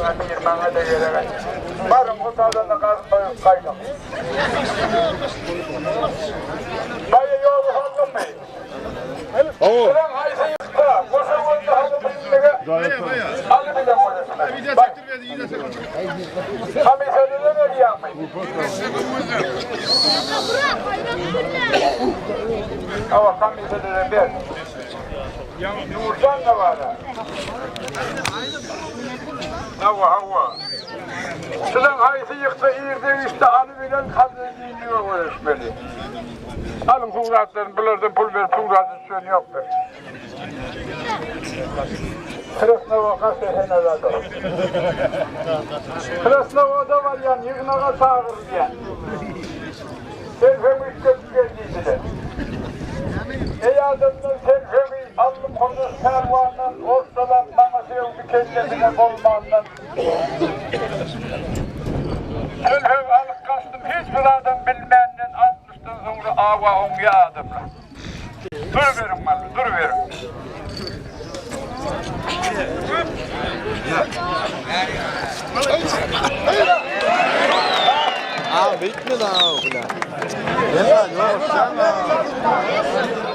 bana bir bana da gelemez. Varım kurtardan da kaydım. Bayı yolu halkım bey. Sıran hayse yıkta. Koşun koşun halkım beyinlere. Alı bir de koşun. Bak. Kamisede de ne diyen bey? Ama kamisede de bir. Yumurtan da var ha. Hava. Sıran hayse yıkta iğirde işte alı bilen kadınliğine uğraşmalı. Alın tuğratlarını, bunlardan pul ver, tuğratın suyunu yoktur. Krasnova sehene da. Krasnova'da var yani, yığınağa sağır diyen. Selfemi işte tükettiydi de. Ey adamlar selfemi, allı konuş kervandan, ortadan bana sevdi kendisine olmandan. Selfemi alıp kaçtım, hiçbir adam bilmenden 60'tan sonra ava onya adamlar. Dur verin malı, dur verin. bitmedi ha o kadar. Ne var? Yok, sen